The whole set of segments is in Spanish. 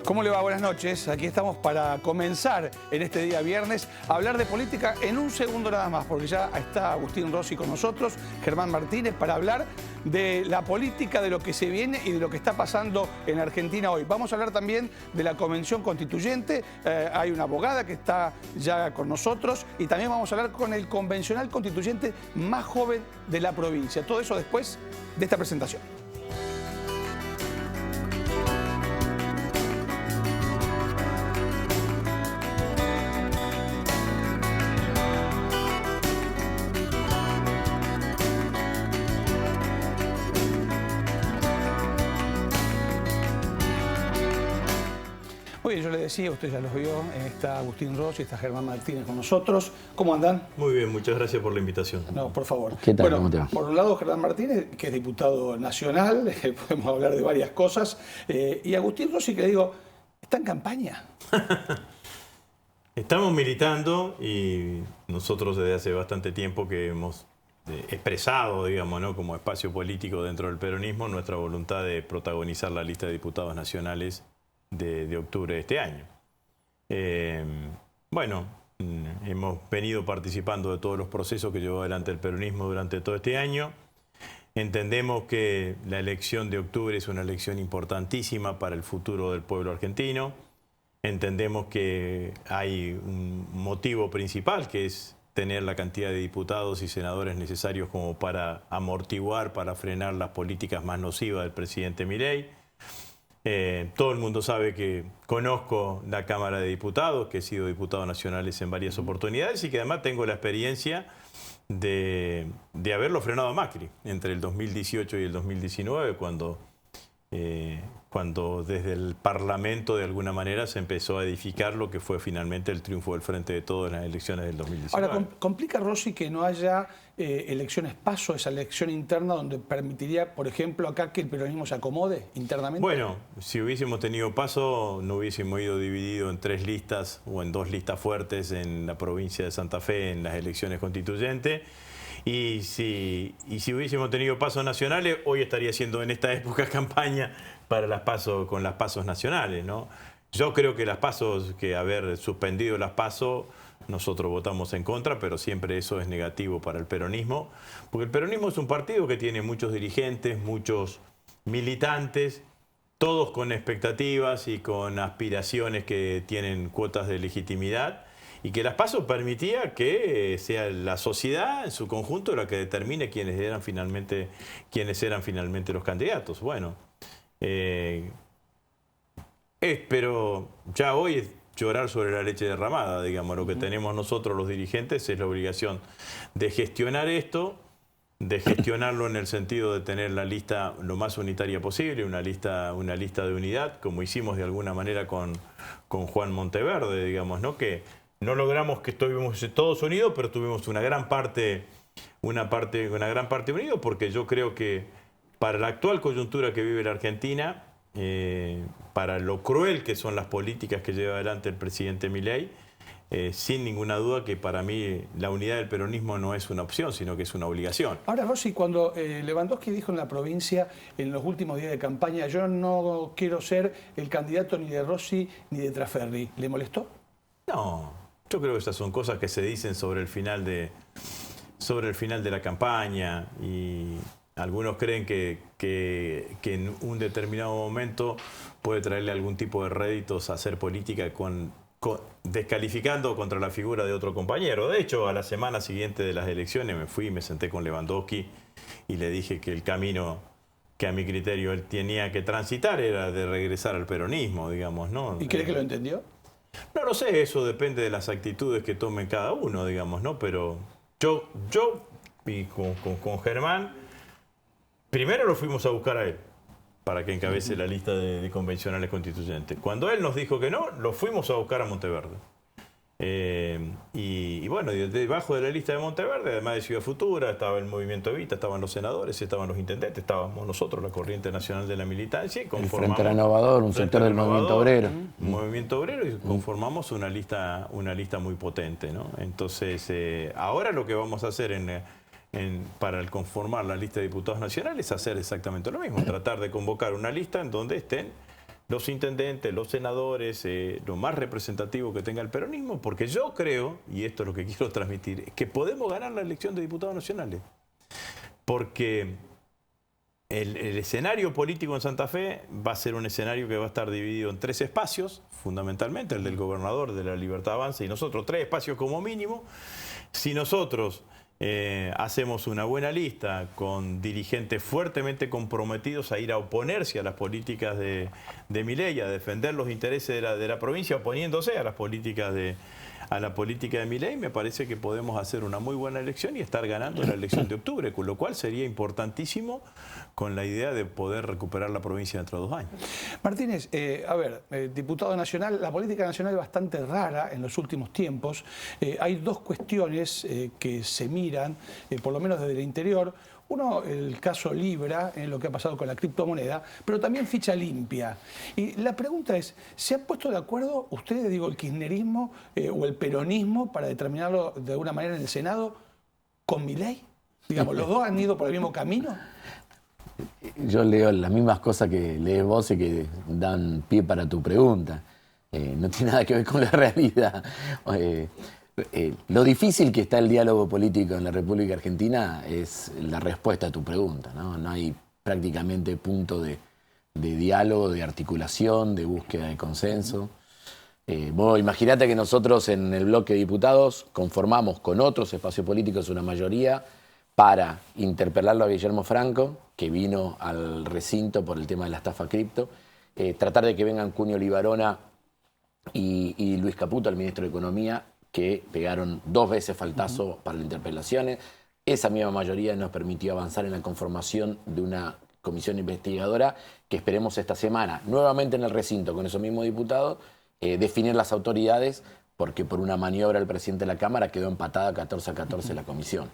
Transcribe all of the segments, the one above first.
¿Cómo le va? Buenas noches. Aquí estamos para comenzar en este día viernes a hablar de política en un segundo nada más, porque ya está Agustín Rossi con nosotros, Germán Martínez, para hablar de la política, de lo que se viene y de lo que está pasando en Argentina hoy. Vamos a hablar también de la Convención Constituyente. Hay una abogada que está ya con nosotros y también vamos a hablar con el convencional constituyente más joven de la provincia. Todo eso después de esta presentación. Muy bien, yo le decía, usted ya los vio, está Agustín Rossi, está Germán Martínez con nosotros. ¿Cómo andan? Muy bien, muchas gracias por la invitación. No, por favor. ¿Qué tal? Bueno, ¿Cómo te va? por un lado Germán Martínez, que es diputado nacional, podemos hablar de varias cosas, y Agustín Rossi, que le digo, está en campaña. Estamos militando y nosotros desde hace bastante tiempo que hemos expresado, digamos, ¿no?, como espacio político dentro del peronismo, nuestra voluntad de protagonizar la lista de diputados nacionales de octubre de este año. Hemos venido participando de todos los procesos que llevó adelante el peronismo durante todo este año. Entendemos que la elección de octubre es una elección importantísima para el futuro del pueblo argentino. Entendemos que hay un motivo principal, que es tener la cantidad de diputados y senadores necesarios como para amortiguar, para frenar las políticas más nocivas del presidente Milei. Todo el mundo sabe que conozco la Cámara de Diputados, que he sido diputado nacional en varias oportunidades y que además tengo la experiencia de haberlo frenado a Macri entre el 2018 y el 2019, cuando desde el Parlamento de alguna manera se empezó a edificar lo que fue finalmente el triunfo del Frente de Todos en las elecciones del 2019. Ahora, ¿complica, Rossi, que no haya elecciones PASO, esa elección interna donde permitiría, por ejemplo, acá que el peronismo se acomode internamente? Bueno, si hubiésemos tenido PASO, no hubiésemos ido dividido en 3 listas o en 2 listas fuertes en la provincia de Santa Fe en las elecciones constituyentes. Y si hubiésemos tenido pasos nacionales, hoy estaría haciendo en esta época campaña para las pasos, con las pasos nacionales, ¿no? Yo creo que las pasos, que haber suspendido las pasos, nosotros votamos en contra, pero siempre eso es negativo para el peronismo, porque el peronismo es un partido que tiene muchos dirigentes, muchos militantes, todos con expectativas y con aspiraciones que tienen cuotas de legitimidad, y que las PASO permitía que sea la sociedad en su conjunto la que determine quiénes eran finalmente los candidatos. Bueno, pero ya hoy es llorar sobre la leche derramada, digamos. Lo que tenemos nosotros los dirigentes es la obligación de gestionar esto, de gestionarlo en el sentido de tener la lista lo más unitaria posible, una lista de unidad, como hicimos de alguna manera con Juan Monteverde, digamos, ¿no? Que no logramos que estuvimos todos unidos, pero tuvimos una gran parte unidos, porque yo creo que para la actual coyuntura que vive la Argentina, para lo cruel que son las políticas que lleva adelante el presidente Milei, sin ninguna duda que para mí la unidad del peronismo no es una opción, sino que es una obligación. Ahora, Rossi, cuando Lewandowski dijo en la provincia en los últimos días de campaña, yo no quiero ser el candidato ni de Rossi ni de Traferri, ¿le molestó? No. Yo creo que estas son cosas que se dicen sobre el final de la campaña, y algunos creen que en un determinado momento puede traerle algún tipo de réditos a hacer política descalificando contra la figura de otro compañero. De hecho, a la semana siguiente de las elecciones me fui y me senté con Lewandowski y le dije que el camino que a mi criterio él tenía que transitar era de regresar al peronismo, digamos, ¿no? ¿Y cree que lo entendió? No lo sé, eso depende de las actitudes que tome cada uno, digamos, ¿no? Pero yo y con Germán, primero lo fuimos a buscar a él para que encabece la lista de convencionales constituyentes. Cuando él nos dijo que no, lo fuimos a buscar a Monteverde. Y bueno, debajo de la lista de Monteverde, además de Ciudad Futura, estaba el Movimiento Evita, estaban los senadores, estaban los intendentes, estábamos nosotros, la Corriente Nacional de la Militancia. Y el Frente Renovador, un sector del Movimiento Obrero. Movimiento Obrero, y conformamos una lista muy potente, ¿no? Entonces, ahora lo que vamos a hacer para el conformar la lista de diputados nacionales es hacer exactamente lo mismo, tratar de convocar una lista en donde estén los intendentes, los senadores, lo más representativo que tenga el peronismo, porque yo creo, y esto es lo que quiero transmitir, es que podemos ganar la elección de diputados nacionales. Porque el escenario político en Santa Fe va a ser un escenario que va a estar dividido en 3 espacios, fundamentalmente el del gobernador, de la Libertad Avanza, y nosotros 3 espacios como mínimo. Si nosotros hacemos una buena lista con dirigentes fuertemente comprometidos a ir a oponerse a las políticas de Milei, a defender los intereses de la provincia, oponiéndose a las políticas a la política de Milei, me parece que podemos hacer una muy buena elección y estar ganando la elección de octubre, con lo cual sería importantísimo con la idea de poder recuperar la provincia dentro de 2 años. Martínez, diputado nacional, la política nacional es bastante rara en los últimos tiempos. Hay 2 cuestiones que se miran, por lo menos desde el interior. Uno, el caso Libra, en lo que ha pasado con la criptomoneda, pero también ficha limpia. Y la pregunta es, ¿se han puesto de acuerdo ustedes, digo, el kirchnerismo o el peronismo, para determinarlo de alguna manera en el Senado, con Milei? Digamos, ¿los 2 han ido por el mismo camino? Yo leo las mismas cosas que lees vos y que dan pie para tu pregunta. No tiene nada que ver con la realidad. Lo difícil que está el diálogo político en la República Argentina es la respuesta a tu pregunta, ¿no? No hay prácticamente punto de diálogo, de articulación, de búsqueda de consenso. Vos imaginate que nosotros en el bloque de diputados conformamos con otros espacios políticos una mayoría para interpelarlo a Guillermo Franco, que vino al recinto por el tema de la estafa cripto, tratar de que vengan Cunio Libarona y Luis Caputo, el ministro de Economía, que pegaron 2 veces faltazo para las interpelaciones. Esa misma mayoría nos permitió avanzar en la conformación de una comisión investigadora que esperemos esta semana, nuevamente en el recinto con esos mismos diputados, definir las autoridades, porque por una maniobra del presidente de la Cámara quedó empatada 14-14 la comisión.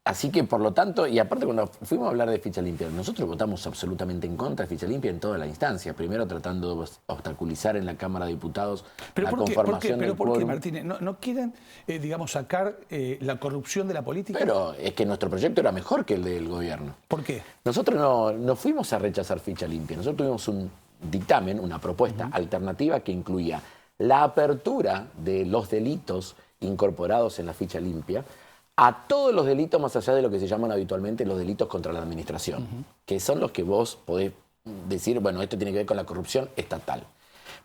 Así que, por lo tanto, y aparte cuando fuimos a hablar de ficha limpia, nosotros votamos absolutamente en contra de ficha limpia en toda la instancia. Primero tratando de obstaculizar en la Cámara de Diputados la conformación del quórum. ¿Pero por qué, Martínez? ¿No quieren, digamos, sacar la corrupción de la política? Pero es que nuestro proyecto era mejor que el del gobierno. ¿Por qué? Nosotros no fuimos a rechazar ficha limpia. Nosotros tuvimos un dictamen, una propuesta alternativa que incluía la apertura de los delitos incorporados en la ficha limpia a todos los delitos más allá de lo que se llaman habitualmente los delitos contra la administración, que son los que vos podés decir, bueno, esto tiene que ver con la corrupción estatal.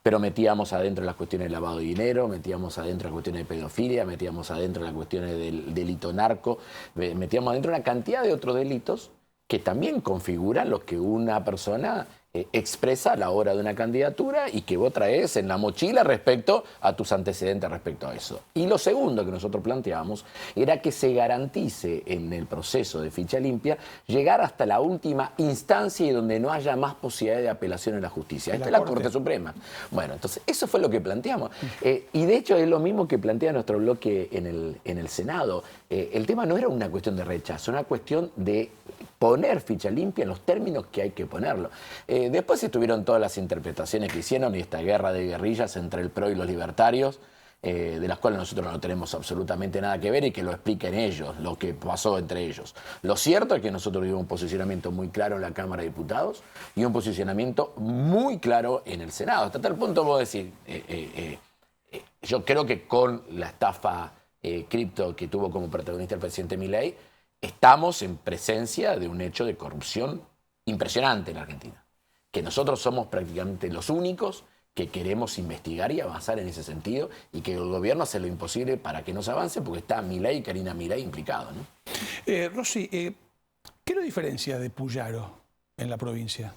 Pero metíamos adentro las cuestiones de lavado de dinero, metíamos adentro las cuestiones de pedofilia, metíamos adentro las cuestiones del delito narco, metíamos adentro una cantidad de otros delitos que también configuran lo que una persona expresa a la hora de una candidatura y que vos traes en la mochila respecto a tus antecedentes respecto a eso. Y lo segundo que nosotros planteábamos era que se garantice en el proceso de ficha limpia llegar hasta la última instancia y donde no haya más posibilidad de apelación en la justicia. Esta es la Corte Suprema. Bueno, entonces eso fue lo que planteamos. Y de hecho es lo mismo que plantea nuestro bloque en el Senado. El tema no era una cuestión de rechazo, era una cuestión de poner ficha limpia en los términos que hay que ponerlo. Después estuvieron todas las interpretaciones que hicieron y esta guerra de guerrillas entre el PRO y los libertarios, de las cuales nosotros no tenemos absolutamente nada que ver y que lo expliquen ellos, lo que pasó entre ellos. Lo cierto es que nosotros tuvimos un posicionamiento muy claro en la Cámara de Diputados y un posicionamiento muy claro en el Senado. Hasta tal punto puedo decir, yo creo que con la estafa cripto que tuvo como protagonista el presidente Milei, estamos en presencia de un hecho de corrupción impresionante en la Argentina. Que nosotros somos prácticamente los únicos que queremos investigar y avanzar en ese sentido y que el gobierno hace lo imposible para que no se avance porque está Milei y Karina Milei implicados, ¿no? Rossi, ¿qué lo diferencia de Puyaro en la provincia?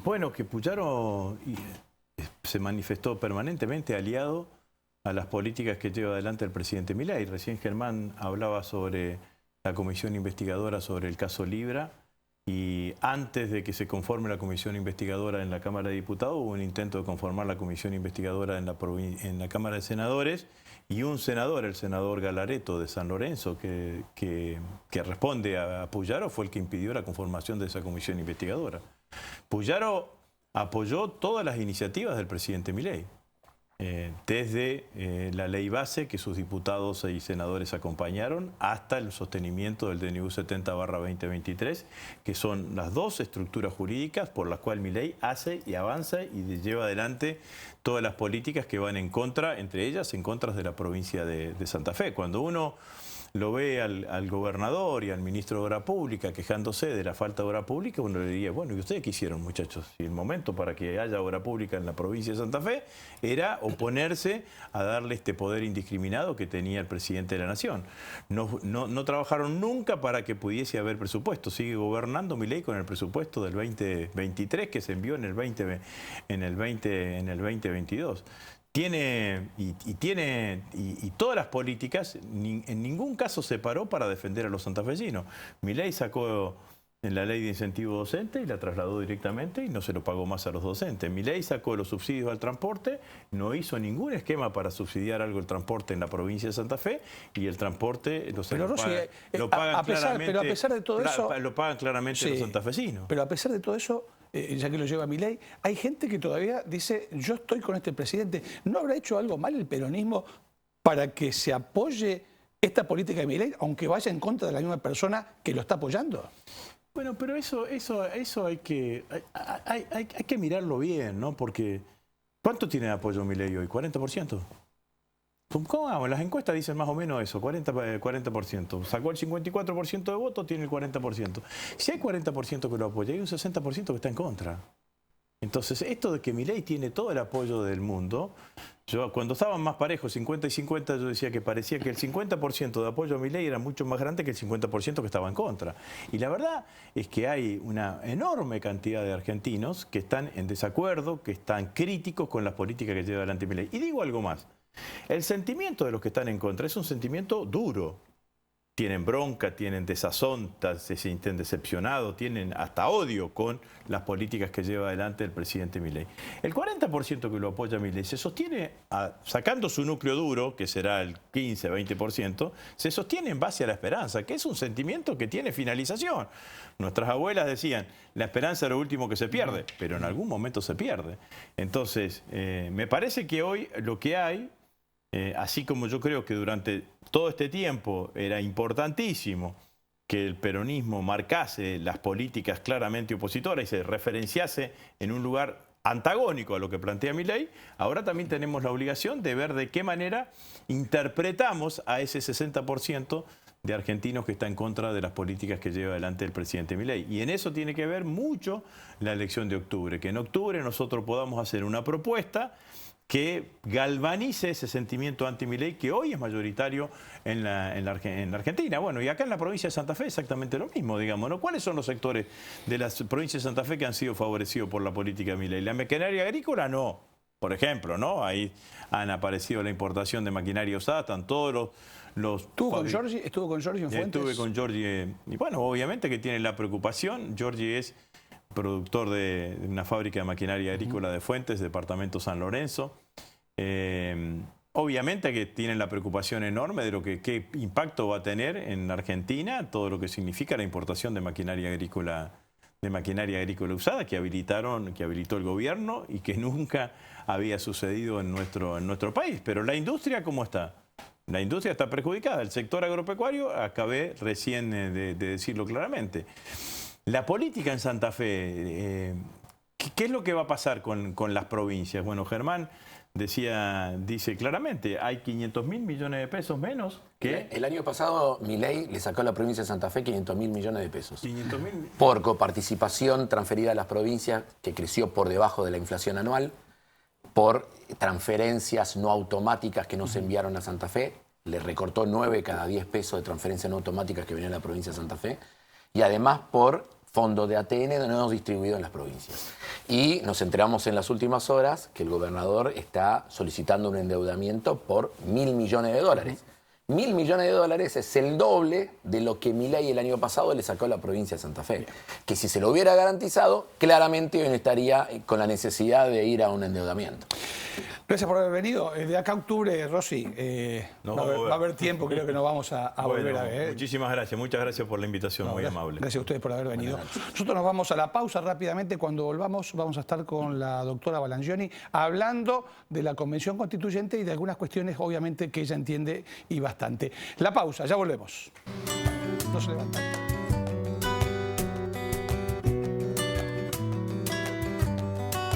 Bueno, que Puyaro se manifestó permanentemente aliado a las políticas que lleva adelante el presidente Milei. Recién Germán hablaba sobre la comisión investigadora sobre el caso Libra y antes de que se conforme la comisión investigadora en la Cámara de Diputados hubo un intento de conformar la comisión investigadora en la Cámara de Senadores y un senador, el senador Galareto de San Lorenzo, que responde a Puyaro, fue el que impidió la conformación de esa comisión investigadora. Puyaro apoyó todas las iniciativas del presidente Milei. desde la ley base que sus diputados y senadores acompañaron hasta el sostenimiento del DNU 70/2023, que son las dos estructuras jurídicas por las cuales Milei hace y avanza y lleva adelante todas las políticas que van en contra, entre ellas en contra de la provincia de Santa Fe. Cuando uno lo ve al gobernador y al ministro de Obra Pública quejándose de la falta de obra pública, uno le diría, bueno, ¿y ustedes qué hicieron, muchachos? Y el momento para que haya obra pública en la provincia de Santa Fe era oponerse a darle este poder indiscriminado que tenía el presidente de la Nación. No trabajaron nunca para que pudiese haber presupuesto. Sigue gobernando Milei con el presupuesto del 2023 que se envió en el 2022. Y todas las políticas, en ningún caso se paró para defender a los santafesinos. Milei sacó en la ley de incentivo docente y la trasladó directamente y no se lo pagó más a los docentes. Milei sacó los subsidios al transporte, no hizo ningún esquema para subsidiar algo el transporte en la provincia de Santa Fe y el transporte lo pagan claramente. Pero a pesar de todo eso, lo pagan claramente los santafesinos. Pero a pesar de todo eso, ya que lo lleva Milei, hay gente que todavía dice, yo estoy con este presidente. ¿No habrá hecho algo mal el peronismo para que se apoye esta política de Milei, aunque vaya en contra de la misma persona que lo está apoyando? Bueno, pero eso hay que mirarlo bien, ¿no? Porque ¿cuánto tiene de apoyo Milei hoy? ¿40%? ¿Cómo vamos? Las encuestas dicen más o menos eso, 40%. Sacó el 54% de votos, tiene el 40%. Si hay 40% que lo apoya, hay un 60% que está en contra. Entonces, esto de que Milei tiene todo el apoyo del mundo, yo cuando estaban más parejos, 50 y 50, yo decía que parecía que el 50% de apoyo a Milei era mucho más grande que el 50% que estaba en contra. Y la verdad es que hay una enorme cantidad de argentinos que están en desacuerdo, que están críticos con las políticas que lleva adelante Milei. Y digo algo más. El sentimiento de los que están en contra es un sentimiento duro. Tienen bronca, tienen desazón, se sienten decepcionados, tienen hasta odio con las políticas que lleva adelante el presidente Milei. El 40% que lo apoya a Milei se sostiene, sacando su núcleo duro, que será el 15-20%, se sostiene en base a la esperanza, que es un sentimiento que tiene finalización. Nuestras abuelas decían, la esperanza es lo último que se pierde, pero en algún momento se pierde. Entonces, me parece que hoy lo que hay, así como yo creo que durante todo este tiempo era importantísimo que el peronismo marcase las políticas claramente opositoras y se referenciase en un lugar antagónico a lo que plantea Milei, ahora también tenemos la obligación de ver de qué manera interpretamos a ese 60% de argentinos que está en contra de las políticas que lleva adelante el presidente Milei. Y en eso tiene que ver mucho la elección de octubre, que en octubre nosotros podamos hacer una propuesta que galvanice ese sentimiento anti-Milei que hoy es mayoritario en la Argentina. Bueno, y acá en la provincia de Santa Fe exactamente lo mismo, digamos, ¿no? ¿Cuáles son los sectores de la provincia de Santa Fe que han sido favorecidos por la política de Milei? La maquinaria agrícola no, por ejemplo, ¿no? Ahí han aparecido la importación de maquinaria usada, están todos los ¿Estuvo con Giorgi en Fuentes? Estuve con Giorgi, y bueno, obviamente que tiene la preocupación. Giorgi es productor de una fábrica de maquinaria agrícola de Fuentes, departamento San Lorenzo. Obviamente que tienen la preocupación enorme de qué impacto va a tener en Argentina todo lo que significa la importación de maquinaria agrícola usada que habilitó el gobierno y que nunca había sucedido en nuestro país. Pero la industria, ¿cómo está? La industria está perjudicada. El sector agropecuario, acabé recién de decirlo claramente. La política en Santa Fe, ¿qué es lo que va a pasar con las provincias? Bueno, Germán dice claramente, hay 500.000 millones de pesos menos que... El año pasado Milei le sacó a la provincia de Santa Fe 500.000 millones de pesos. 500.000... Por coparticipación transferida a las provincias, que creció por debajo de la inflación anual, por transferencias no automáticas que no se enviaron a Santa Fe, le recortó 9 cada 10 pesos de transferencias no automáticas que venían a la provincia de Santa Fe, y además por fondo de ATN no distribuido en las provincias. Y nos enteramos en las últimas horas que el gobernador está solicitando un endeudamiento por $1.000 millones. 1.000 millones de dólares es el doble de lo que Milei el año pasado le sacó a la provincia de Santa Fe. Que si se lo hubiera garantizado, claramente hoy no estaría con la necesidad de ir a un endeudamiento. Gracias por haber venido. De acá a octubre, Rossi, va a haber tiempo, creo que nos vamos a volver a ver. Muchísimas gracias, muchas gracias por la invitación, muy amable. Gracias a ustedes por haber venido. Nosotros nos vamos a la pausa rápidamente. Cuando volvamos vamos a estar con la doctora Balangioni hablando de la Convención Constituyente y de algunas cuestiones, obviamente, que ella entiende y bastante. La pausa, ya volvemos. No se levantan.